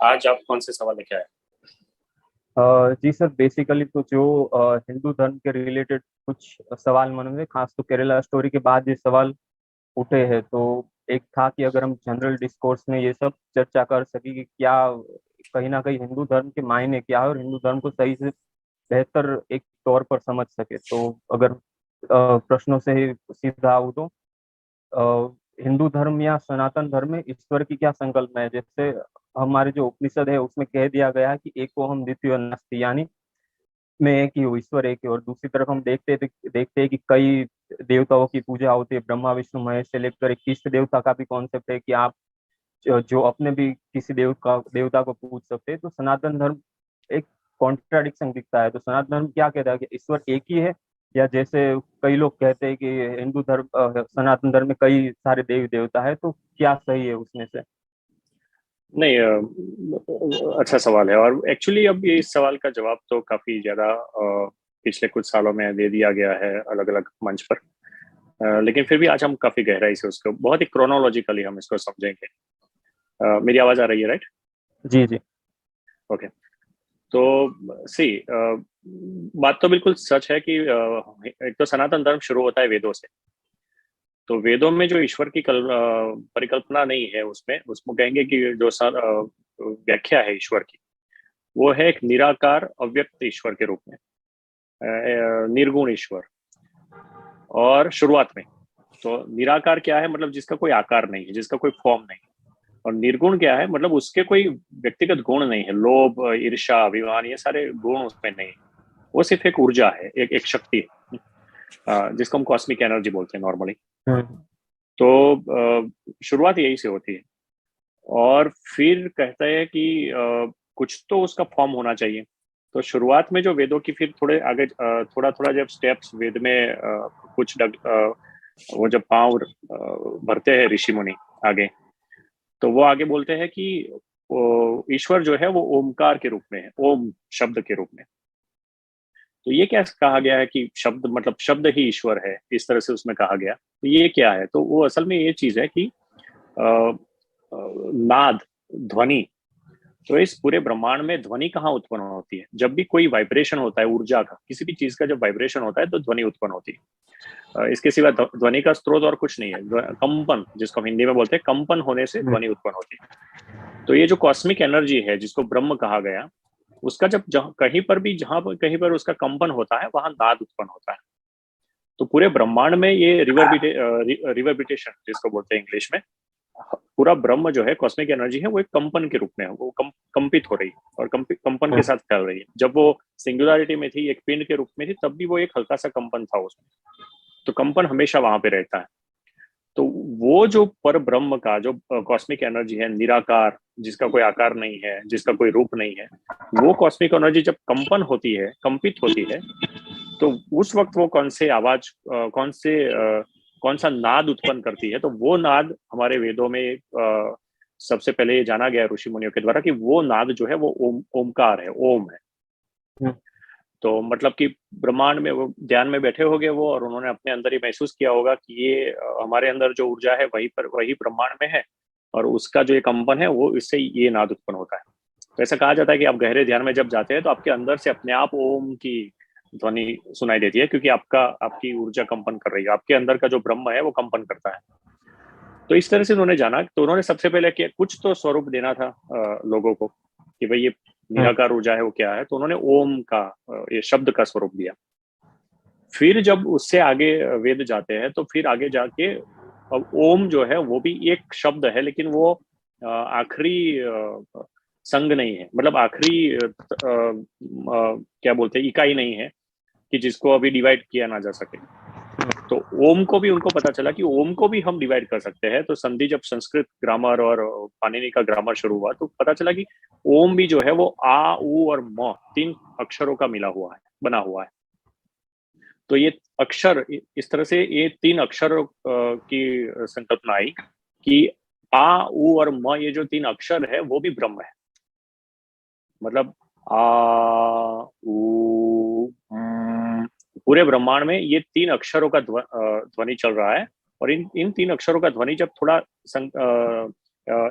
आज आप कौन से सवाल लेके आए? जी सर, बेसिकली तो जो हिंदू धर्म के रिलेटेड कुछ सवाल मन में, खास तो केरला स्टोरी के बाद ये सवाल उठे हैं। तो एक था कि अगर हम जनरल डिस्कोर्स में ये सब चर्चा कर सके कि क्या कहीं ना कहीं हिंदू धर्म के मायने क्या है और हिंदू धर्म को सही से बेहतर एक तौर पर समझ सके। तो अगर प्रश्नों से ही सीधा आऊँ तो हिंदू धर्म या सनातन धर्म में ईश्वर की क्या संकल्पना है। जैसे हमारे जो उपनिषद है उसमें कह दिया गया है कि एको हम द्वितीयो नास्ति, यानी में एक ही हो, ईश्वर एक ही। और दूसरी तरफ हम देखते हैं कि कई देवताओं की पूजा होती है, ब्रह्मा विष्णु महेश से लेकर एक इष्ट देवता का भी कॉन्सेप्ट है कि आप जो अपने भी किसी देवता को पूछ सकते हैं। तो सनातन धर्म एक कॉन्ट्राडिक्शन दिखता है। तो सनातन धर्म क्या कहता है कि ईश्वर एक ही है, या जैसे कई लोग कहते हैं कि हिंदू धर्म सनातन धर्म में कई सारे देवी देवता है, तो क्या सही है उसमें से। नहीं, अच्छा सवाल है। और एक्चुअली अब ये इस सवाल का जवाब तो काफी ज्यादा पिछले कुछ सालों में दे दिया गया है अलग अलग मंच पर। लेकिन फिर भी आज हम काफी गहराई से उसको बहुत ही क्रोनोलॉजिकली हम इसको समझेंगे। मेरी आवाज आ रही है, राइट? जी जी। ओके। तो सी, बात तो बिल्कुल सच है कि एक तो सनातन धर्म शुरू होता है वेदों से। तो वेदों में जो ईश्वर की परिकल्पना नहीं है, उसमें उसमें कहेंगे कि जो व्याख्या है ईश्वर की, वो है एक निराकार अव्यक्त ईश्वर के रूप में, निर्गुण ईश्वर। और शुरुआत में तो निराकार क्या है, मतलब जिसका कोई आकार नहीं है, जिसका कोई फॉर्म नहीं। और निर्गुण क्या है, मतलब उसके कोई व्यक्तिगत गुण नहीं है, लोभ ईर्ष्या अभिमान ये सारे गुण उसमें नहीं है। वो सिर्फ एक ऊर्जा है, एक शक्ति है, जिसको हम कॉस्मिक एनर्जी बोलते हैं नॉर्मली। हम्म। तो शुरुआत यही से होती है। और फिर कहता है कि कुछ तो उसका फॉर्म होना चाहिए। तो शुरुआत में जो वेदों की फिर थोड़े आगे थोड़ा थोड़ा जब स्टेप्स वेद में वो जब पांव भरते हैं ऋषि मुनि आगे, तो वो आगे बोलते हैं कि ईश्वर जो है वो ओमकार के रूप में है, ओम शब्द के रूप में। तो ये क्या कहा गया है कि शब्द मतलब शब्द ही ईश्वर है, इस तरह से उसमें कहा गया। तो ये क्या है, तो वो असल में ये चीज है कि नाद, ध्वनि। तो इस पूरे ब्रह्मांड में ध्वनि कहाँ उत्पन्न होती है? जब भी कोई वाइब्रेशन होता है ऊर्जा का, किसी भी चीज का जब वाइब्रेशन होता है तो ध्वनि उत्पन्न होती है। इसके सिवा ध्वनि का स्रोत और कुछ नहीं है। कंपन, जिसको हम हिंदी में बोलते हैं, कंपन होने से ध्वनि उत्पन्न होती है। तो ये जो कॉस्मिक एनर्जी है जिसको ब्रह्म कहा गया, उसका जब कहीं पर भी, जहां पर कहीं पर उसका कंपन होता है वहां नाद उत्पन्न होता है। तो पूरे ब्रह्मांड में ये रिवर्बिटेशन जिसको बोलते हैं इंग्लिश में, पूरा ब्रह्म जो है कॉस्मिक एनर्जी है, वो एक कंपन के रूप में है, वो कंपित हो रही है और कंपन के साथ फैल रही है। जब वो सिंगुलरिटी में थी, एक पिंड के रूप में थी, तब भी वो एक हल्का सा कंपन था उसमें। तो कंपन हमेशा वहां पे रहता है। तो वो जो पर ब्रह्म का जो कॉस्मिक एनर्जी है, निराकार, जिसका कोई आकार नहीं है, जिसका कोई रूप नहीं है, वो कॉस्मिक एनर्जी जब कंपन होती है, कंपित होती है, तो उस वक्त वो कौन से आवाज, कौन सा नाद उत्पन्न करती है। तो वो नाद हमारे वेदों में सबसे पहले ये जाना गया ऋषि मुनियों के द्वारा कि वो नाद जो है वो ओमकार है, ओम है। हम्म। तो मतलब कि ब्रह्मांड में वो ध्यान में बैठे होंगे वो, और उन्होंने अपने अंदर ही महसूस किया होगा कि ये हमारे अंदर जो ऊर्जा है वही पर वही ब्रह्मांड में है, और उसका जो ये कंपन है वो इससे ये नाद उत्पन्न होता है। तो ऐसा कहा जाता है कि आप गहरे ध्यान में जब जाते हैं तो आपके अंदर से अपने आप ओम की ध्वनि सुनाई देती है, क्योंकि आपकी ऊर्जा कंपन कर रही है, आपके अंदर का जो ब्रह्म है वो कंपन करता है। तो इस तरह से उन्होंने जाना। तो उन्होंने सबसे पहले कि कुछ तो स्वरूप देना था लोगों को, कि भाई ये निराकार ऊर्जा है वो क्या है। तो उन्होंने ओम का, ये शब्द का स्वरूप दिया। फिर जब उससे आगे वेद जाते हैं तो फिर आगे जाके अब ओम जो है वो भी एक शब्द है, लेकिन वो आखिरी संग नहीं है, मतलब आखिरी क्या बोलते हैं, इकाई नहीं है कि जिसको अभी डिवाइड किया ना जा सके। तो ओम को भी उनको पता चला कि ओम को भी हम डिवाइड कर सकते हैं। तो संधि जब संस्कृत ग्रामर और पाणिनि का ग्रामर शुरू हुआ तो पता चला कि ओम भी जो है वो आ उ और म, तीन अक्षरों का मिला हुआ है, बना हुआ है। तो ये अक्षर, इस तरह से ये तीन अक्षर की संकल्पना आई कि आ उ और म, ये जो तीन अक्षर है वो भी ब्रह्म है। मतलब आ उ पूरे ब्रह्मांड में ये तीन अक्षरों का ध्वनि चल रहा है। और इन इन तीन अक्षरों का ध्वनि जब थोड़ा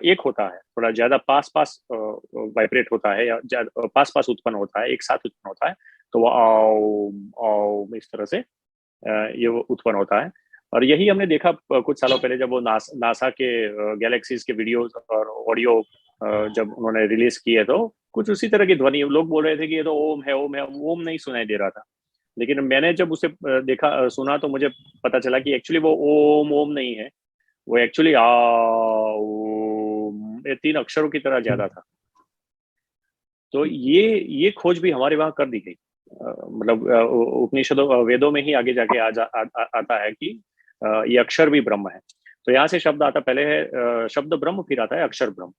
एक होता है, थोड़ा ज्यादा पास पास वाइब्रेट होता है या पास पास उत्पन्न होता है, एक साथ उत्पन्न होता है, तो वो आओ इस तरह से ये वो उत्पन्न होता है। और यही हमने देखा कुछ सालों पहले जब वो नासा के गैलेक्सीज के वीडियोस और ऑडियो जब उन्होंने रिलीज किए, तो कुछ उसी तरह की ध्वनि, लोग बोल रहे थे कि ये तो ओम है, ओम है, ओम नहीं सुनाई दे रहा था। लेकिन मैंने जब उसे देखा, सुना, तो मुझे पता चला कि एक्चुअली वो ओम ओम नहीं है, वो एक्चुअली आ ओम, ये 3 अक्षरों की तरह ज्यादा था। तो ये खोज भी हमारे वहां कर दी गई। मतलब उपनिषदों वेदों में ही आगे जाके आता है कि ये अक्षर भी ब्रह्म है। तो यहाँ से शब्द आता, पहले है शब्द ब्रह्म, फिर आता है अक्षर ब्रह्म।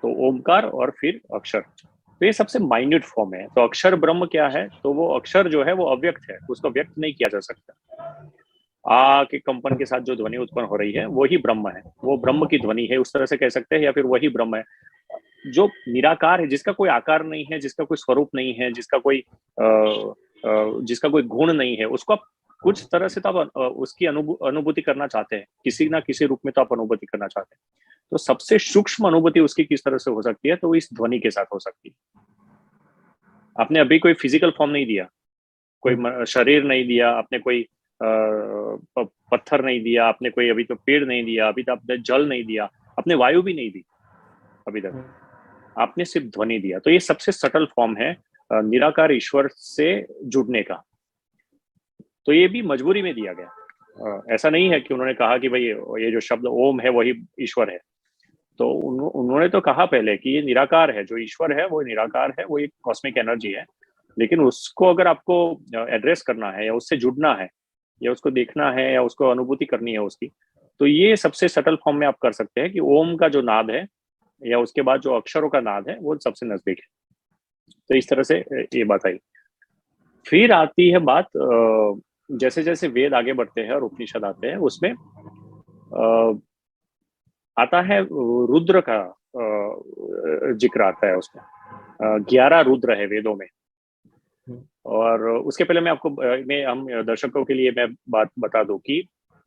तो ओमकार और फिर अक्षर, तो ये सबसे माइन्यूट फॉर्म है। तो अक्षर ब्रह्म क्या है? तो वो अक्षर जो है वो अव्यक्त है, उसको व्यक्त नहीं किया जा सकता। आ के कंपन के साथ जो ध्वनि उत्पन्न हो रही है वही ब्रह्म है, वो ब्रह्म की ध्वनि है, उस तरह से कह सकते हैं, या फिर वही ब्रह्म है जो निराकार है, जिसका कोई आकार नहीं है, जिसका कोई स्वरूप नहीं है, जिसका कोई गुण नहीं है। उसको आप कुछ तरह से तो आप उसकी अनुभूति करना चाहते हैं, किसी ना किसी रूप में तो आप अनुभूति करना चाहते हैं। तो सबसे सूक्ष्म अनुभूति उसकी किस तरह से हो सकती है? तो इस ध्वनि के साथ हो सकती है। आपने अभी कोई फिजिकल फॉर्म नहीं दिया, कोई शरीर नहीं दिया, आपने कोई पत्थर नहीं दिया, आपने कोई अभी तो पेड़ नहीं दिया, अभी तो आपने जल नहीं दिया, आपने वायु भी नहीं दी अभी तक, आपने सिर्फ ध्वनि दिया। तो ये सबसे सटल फॉर्म है निराकार ईश्वर से जुड़ने का। तो ये भी मजबूरी में दिया गया, ऐसा नहीं है कि उन्होंने कहा कि भाई ये जो शब्द ओम है वही ईश्वर है। तो उन्होंने तो कहा पहले कि ये निराकार है, जो ईश्वर है वो निराकार है, वो एक कॉस्मिक एनर्जी है। लेकिन उसको अगर आपको एड्रेस करना है या उससे जुड़ना है या उसको देखना है या उसको अनुभूति करनी है उसकी, तो ये सबसे सटल फॉर्म में आप कर सकते हैं कि ओम का जो नाद है या उसके बाद जो अक्षरों का नाद है वो सबसे नजदीक है। तो इस तरह से ये बात आई। फिर आती है बात, जैसे जैसे वेद आगे बढ़ते हैं और उपनिषद आते हैं, उसमें आता है रुद्र का जिक्र आता है उसमें। 11 रुद्र है वेदों में। और उसके पहले मैं आपको हम दर्शकों के लिए मैं बात बता दूं कि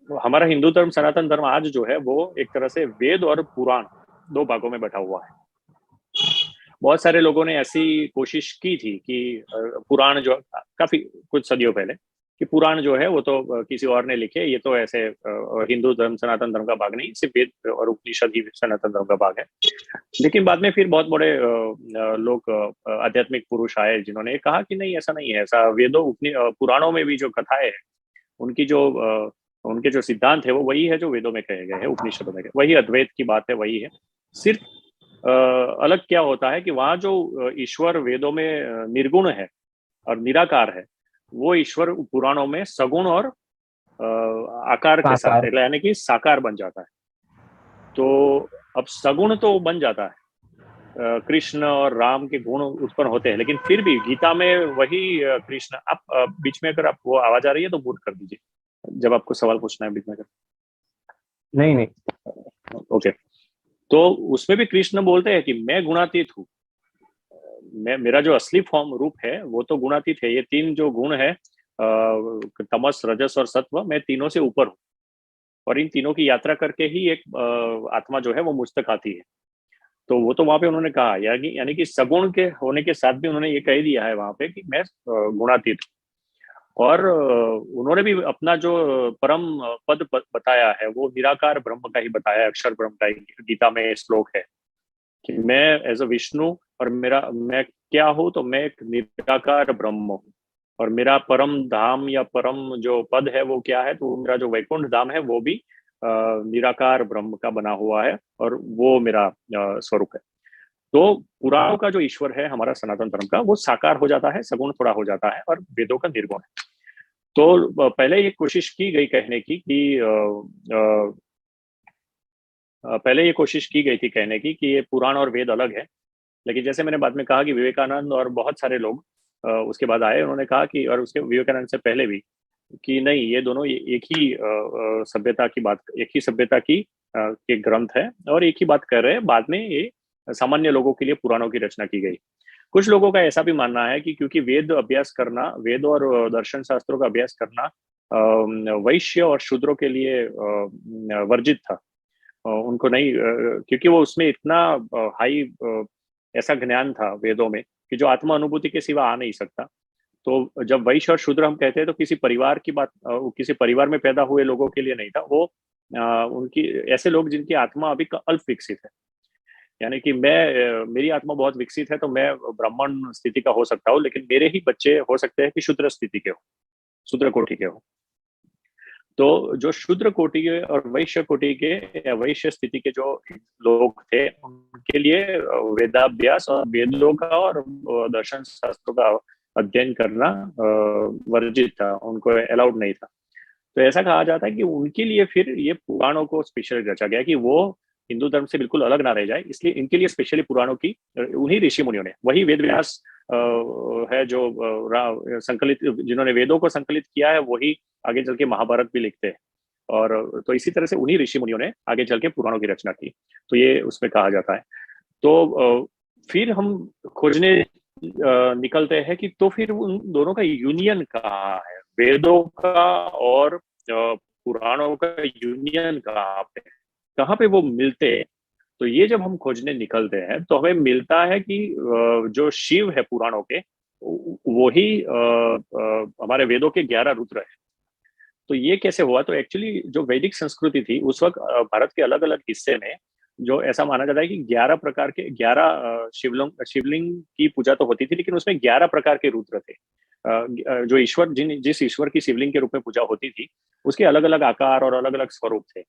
हमारा हिंदू धर्म, सनातन धर्म आज जो है वो एक तरह से वेद और पुराण 2 भागों में बटा हुआ है। बहुत सारे लोगों ने ऐसी कोशिश की थी कि पुराण जो, काफी कुछ सदियों पहले, कि पुराण जो है वो तो किसी और ने लिखे, ये तो ऐसे हिंदू धर्म सनातन धर्म का भाग नहीं, सिर्फ वेद और उपनिषद ही सनातन धर्म का भाग है। लेकिन बाद में फिर बहुत बड़े लोग, आध्यात्मिक पुरुष आए जिन्होंने कहा कि नहीं, ऐसा नहीं है, ऐसा वेदों पुराणों में भी जो कथाएं है, उनकी जो उनके जो सिद्धांत है वो वही है जो वेदों में कहे गए हैं, उपनिषदों में वही अद्वैत की बात है, वही है। सिर्फ अलग क्या होता है कि वहां जो ईश्वर वेदों में निर्गुण है और निराकार है, वो ईश्वर पुराणों में सगुण और आकार के साथ, यानी कि साकार बन जाता है। तो अब सगुण तो बन जाता है, कृष्ण और राम के गुण उत्पन्न होते हैं, लेकिन फिर भी गीता में वही कृष्ण, आप बीच में अगर आप वो आवाज आ रही है तो म्यूट कर दीजिए जब आपको सवाल पूछना है बीच में। नहीं ओके। तो उसमें भी कृष्ण बोलते हैं कि मैं गुणातीत हूँ, मेरा जो असली फॉर्म रूप है वो तो गुणातीत है। ये 3 जो गुण है, तमस, रजस और सत्व, मैं तीनों से ऊपर हूँ, और इन तीनों की यात्रा करके ही एक आत्मा जो है वो मुझ तक आती है। तो वो तो वहां पे उन्होंने कहा, यानी कि सगुण के होने के साथ भी उन्होंने ये कह दिया है वहां पे कि मैं गुणातीत हूँ। और उन्होंने भी अपना जो परम पद बताया है वो निराकार ब्रह्म का ही बताया है, अक्षर ब्रह्म का ही। गीता में श्लोक है कि मैं एज अ विष्णु, और मैं क्या हूँ? तो मैं एक निराकार ब्रह्म हूँ, और मेरा परम धाम या परम जो पद है वो क्या है? तो मेरा जो वैकुंठ धाम है वो भी निराकार ब्रह्म का बना हुआ है, और वो मेरा स्वरूप है। तो पुराणों का जो ईश्वर है हमारा सनातन धर्म का, वो साकार हो जाता है, सगुण थोड़ा हो जाता है, और वेदों का निर्गुण है। तो पहले ये कोशिश की गई कहने की कि पहले ये कोशिश की गई थी कहने की कि ये पुराण और वेद अलग है। लेकिन जैसे मैंने बाद में कहा कि विवेकानंद और बहुत सारे लोग उसके बाद आए, उन्होंने कहा कि, और उसके विवेकानंद से पहले भी, कि नहीं, ये दोनों एक ही सभ्यता की बात, एक ही सभ्यता की के ग्रंथ है, और एक ही बात कर रहे हैं। बाद में ये सामान्य लोगों के लिए पुराणों की रचना की गई। कुछ लोगों का ऐसा भी मानना है कि क्योंकि वेद अभ्यास करना, वेद और दर्शन शास्त्रों का अभ्यास करना वैश्य और शूद्रों के लिए वर्जित था। उनको नहीं, क्योंकि वो उसमें इतना हाई ऐसा ज्ञान था वेदों में कि जो आत्मा अनुभूति के सिवा आ नहीं सकता। तो जब वैश्य और शूद्र हम कहते हैं तो किसी परिवार की बात, किसी परिवार में पैदा हुए लोगों के लिए नहीं था वो, उनकी ऐसे लोग जिनकी आत्मा अभी अल्प विकसित है। यानी कि मेरी आत्मा बहुत विकसित है तो मैं ब्राह्मण स्थिति का हो सकता हूँ, लेकिन मेरे ही बच्चे हो सकते हैं कि शूद्र स्थिति के हो, शूद्र कोटि के हो। तो जो शूद्र कोटि के और वैश्य कोटि के या वैश्य स्थिति के जो लोग थे उनके लिए वेदाभ्यास और वेदों का और दर्शन शास्त्रों का अध्ययन करना वर्जित था, उनको अलाउड नहीं था। तो ऐसा कहा जाता है कि उनके लिए फिर ये पुराणों को स्पेशली रचा गया कि वो हिंदू धर्म से बिल्कुल अलग ना रह जाए, इसलिए इनके लिए स्पेशली पुराणों की उन्हीं ऋषि मुनियों ने, वही वेद व्यास है जो संकलित, जिन्होंने वेदों को संकलित किया है, वही आगे चल के महाभारत भी लिखते हैं। और तो इसी तरह से उन्हीं ऋषि मुनियों ने आगे चल के पुराणों की रचना की, तो ये उसमें कहा जाता है। तो फिर हम खोजने निकलते हैं कि तो फिर उन दोनों का यूनियन कहाँ है, वेदों का और पुराणों का यूनियन कहाँ पे वो मिलते हैं। तो ये जब हम खोजने निकलते हैं तो हमें मिलता है कि जो शिव है पुराणों के, वो ही हमारे वेदों के 11 रुद्र है। तो ये कैसे हुआ, तो एक्चुअली जो वैदिक संस्कृति थी उस वक्त भारत के अलग अलग हिस्से में जो ऐसा माना जाता है कि 11 प्रकार के 11 शिवलिंग की पूजा तो होती थी, लेकिन उसमें 11 प्रकार के रुद्र थे। जो ईश्वर जिस ईश्वर की शिवलिंग के रूप में पूजा होती थी उसके अलग अलग आकार और अलग अलग स्वरूप थे।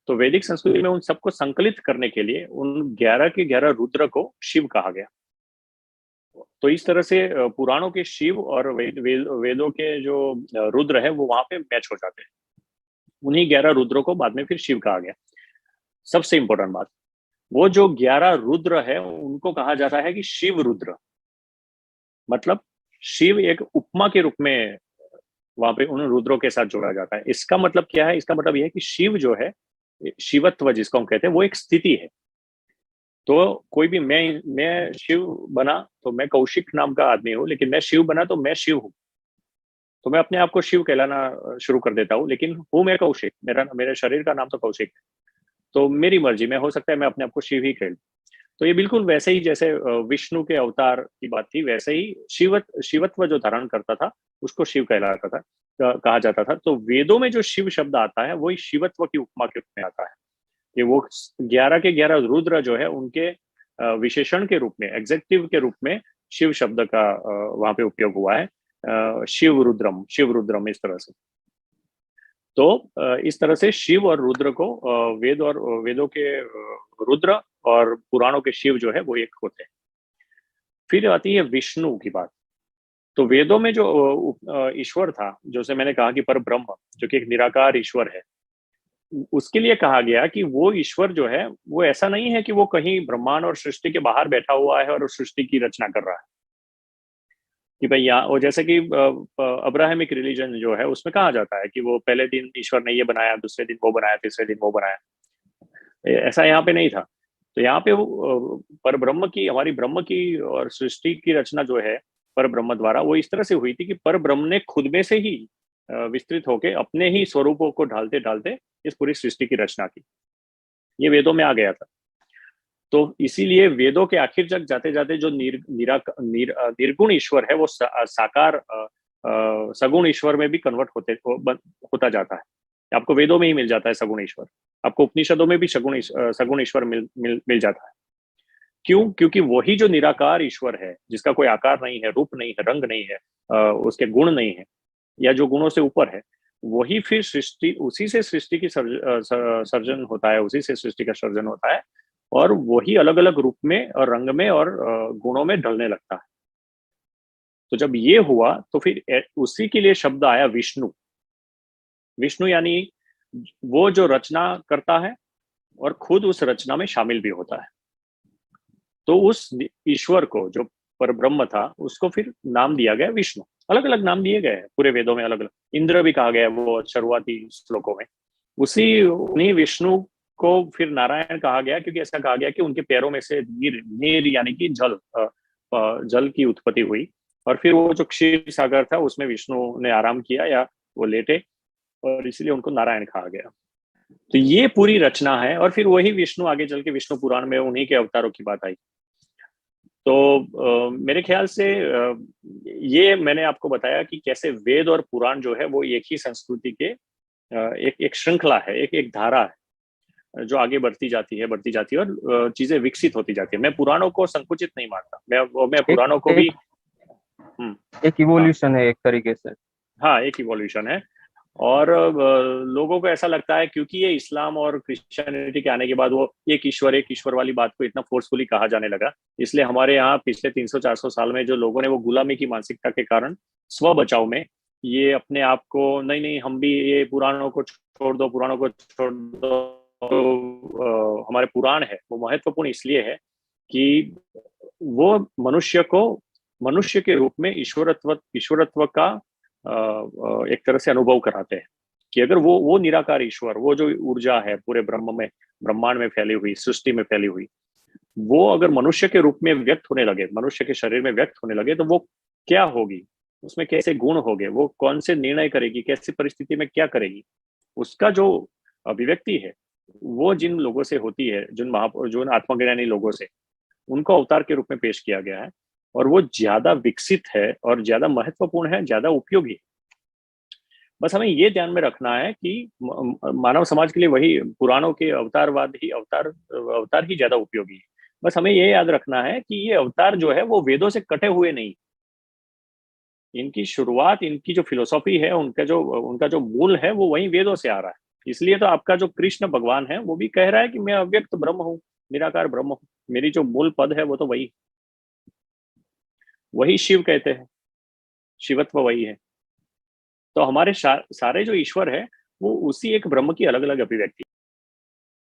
तो वैदिक संस्कृति में उन सबको संकलित करने के लिए उन 11 के 11 रुद्र को शिव कहा गया। तो इस तरह से पुराणों के शिव और वेदों के जो रुद्र है वो वहां पे मैच हो जाते हैं। उन्हीं 11 रुद्रों को बाद में फिर शिव कहा गया। सबसे इंपॉर्टेंट बात, वो जो 11 रुद्र है उनको कहा जाता है कि शिव रुद्र, मतलब शिव एक उपमा के रूप में वहां पे उन रुद्रों के साथ जोड़ा जाता है। इसका मतलब क्या है, इसका मतलब यह है कि शिव जो है, शिवत्व जिसको हम कहते हैं, वो एक स्थिति है। तो कोई भी मैं शिव बना तो मैं कौशिक नाम का आदमी हूँ, लेकिन मैं शिव बना तो मैं शिव हूँ, तो मैं अपने आप को शिव कहलाना शुरू कर देता हूँ, लेकिन हूँ मैं कौशिक, मेरे शरीर का नाम तो कौशिक है। तो मेरी मर्जी में हो सकता है मैं अपने आप को शिव ही कह लूं। तो ये बिल्कुल वैसे ही जैसे विष्णु के अवतार की बात थी, वैसे ही शिवत्व जो धारण करता था उसको शिव कहलाता था, कहा जाता था। तो वेदों में जो शिव शब्द आता है वही शिवत्व की उपमा के रूप में आता है कि वो 11 के 11 रुद्र जो है उनके विशेषण के रूप में, एग्जेक्टिव के रूप में शिव शब्द का वहां पे उपयोग हुआ है। शिव रुद्रम इस तरह से। तो इस तरह से शिव और रुद्र को वेद और वेदों के रुद्र और पुराणों के शिव जो है वो एक होते हैं। फिर आती है विष्णु की बात। तो वेदों में जो ईश्वर था, जैसे मैंने कहा कि पर ब्रह्म, जो कि एक निराकार ईश्वर है, उसके लिए कहा गया कि वो ईश्वर जो है वो ऐसा नहीं है कि वो कहीं ब्रह्मांड और सृष्टि के बाहर बैठा हुआ है और सृष्टि की रचना कर रहा है कि भाई यहाँ, और जैसे कि अब्राहमिक रिलीजन जो है उसमें कहा जाता है कि वो पहले दिन ईश्वर ने ये बनाया, दूसरे दिन वो बनाया, तीसरे दिन वो बनाया। ऐसा यहाँ पे नहीं था। तो यहाँ पे वो पर ब्रह्म की, हमारी ब्रह्म की और सृष्टि की रचना जो है पर ब्रह्म द्वारा, वो इस तरह से हुई थी कि पर ब्रह्म ने खुद में से ही विस्तृत होके अपने ही स्वरूपों को ढालते ढालते इस पूरी सृष्टि की रचना की। ये वेदों में आ गया था। तो इसीलिए वेदों के आखिर तक जाते जाते जो निर्गुण ईश्वर है वो साकार सगुण ईश्वर में भी कन्वर्ट होता जाता है। आपको वेदों में ही मिल जाता है सगुण ईश्वर, आपको उपनिषदों में भी सगुण ईश्वर मिल जाता है। क्यों? क्योंकि वही जो निराकार ईश्वर है, जिसका कोई आकार नहीं है, रूप नहीं है, रंग नहीं है, उसके गुण नहीं है, या जो गुणों से ऊपर है, वही फिर सृष्टि, उसी से सृष्टि की सर्जन होता है, उसी से सृष्टि का सर्जन होता है, और वही अलग अलग रूप में और रंग में और गुणों में ढलने लगता है। तो जब ये हुआ तो फिर उसी के लिए शब्द आया विष्णु। विष्णु यानी वो जो रचना करता है और खुद उस रचना में शामिल भी होता है। तो उस ईश्वर को, जो पर ब्रह्म था, उसको फिर नाम दिया गया विष्णु। अलग अलग नाम दिए गए हैं पूरे वेदों में, अलग अलग। इंद्र भी कहा गया है वो शुरुआती श्लोकों में। उन्हीं विष्णु को फिर नारायण कहा गया, क्योंकि ऐसा कहा गया कि उनके पैरों में से नीर यानी कि जल की उत्पत्ति हुई, और फिर वो जो क्षीर सागर था उसमें विष्णु ने आराम किया या वो लेटे, और इसलिए उनको नारायण कहा गया। तो ये पूरी रचना है। और फिर वही विष्णु आगे चल के विष्णु पुराण में उन्हीं के अवतारों की बात आई। तो मेरे ख्याल से ये मैंने आपको बताया कि कैसे वेद और पुराण जो है वो एक ही संस्कृति के एक एक श्रृंखला है, एक एक धारा है जो आगे बढ़ती जाती है और चीजें विकसित होती जाती है। मैं पुराणों को संकुचित नहीं मानता, मैं एक पुराणों को भी एक हाँ इवोल्यूशन है एक तरीके से। हाँ, एक इवोल्यूशन है। और लोगों को ऐसा लगता है क्योंकि ये इस्लाम और क्रिश्चियनिटी के आने के बाद वो एक ईश्वर वाली बात को इतना फोर्सफुली कहा जाने लगा, इसलिए हमारे यहाँ पिछले 300-400 साल में जो लोगों ने वो गुलामी की मानसिकता के कारण स्व बचाव में ये अपने आप को नहीं नहीं हम भी ये पुराणों को छोड़ दो, पुराणों को छोड़ दो। तो हमारे पुराण है वो महत्वपूर्ण इसलिए है कि वो मनुष्य के रूप में ईश्वरत्व का एक तरह से अनुभव कराते हैं कि अगर वो निराकार ईश्वर, वो जो ऊर्जा है पूरे ब्रह्मांड में फैली हुई, सृष्टि में फैली हुई, वो अगर मनुष्य के रूप में व्यक्त होने लगे, मनुष्य के शरीर में व्यक्त होने लगे, तो वो क्या होगी, उसमें कैसे गुण होंगे, वो कौन से निर्णय करेगी, कैसी परिस्थिति में क्या करेगी, उसका जो अभिव्यक्ति है वो जिन लोगों से होती है, जिन आत्मज्ञानी लोगों से, उनको अवतार के रूप में पेश किया गया है और वो ज्यादा विकसित है और ज्यादा महत्वपूर्ण है, ज्यादा उपयोगी है। बस हमें ये ध्यान में रखना है कि मानव समाज के लिए वही पुराणों के अवतार ही ज्यादा उपयोगी है। बस हमें ये याद रखना है कि ये अवतार जो है वो वेदों से कटे हुए नहीं, इनकी शुरुआत, इनकी जो फिलोसॉफी है, उनका जो मूल है वो वही वेदों से आ रहा है। इसलिए तो आपका जो कृष्ण भगवान है वो भी कह रहा है कि मैं अव्यक्त ब्रह्म हूँ, निराकार ब्रह्म हूँ, मेरी जो मूल पद है वो तो वही शिव कहते हैं, शिवत्व वही है। तो हमारे सारे जो ईश्वर है वो उसी एक ब्रह्म की अलग अलग अभिव्यक्ति।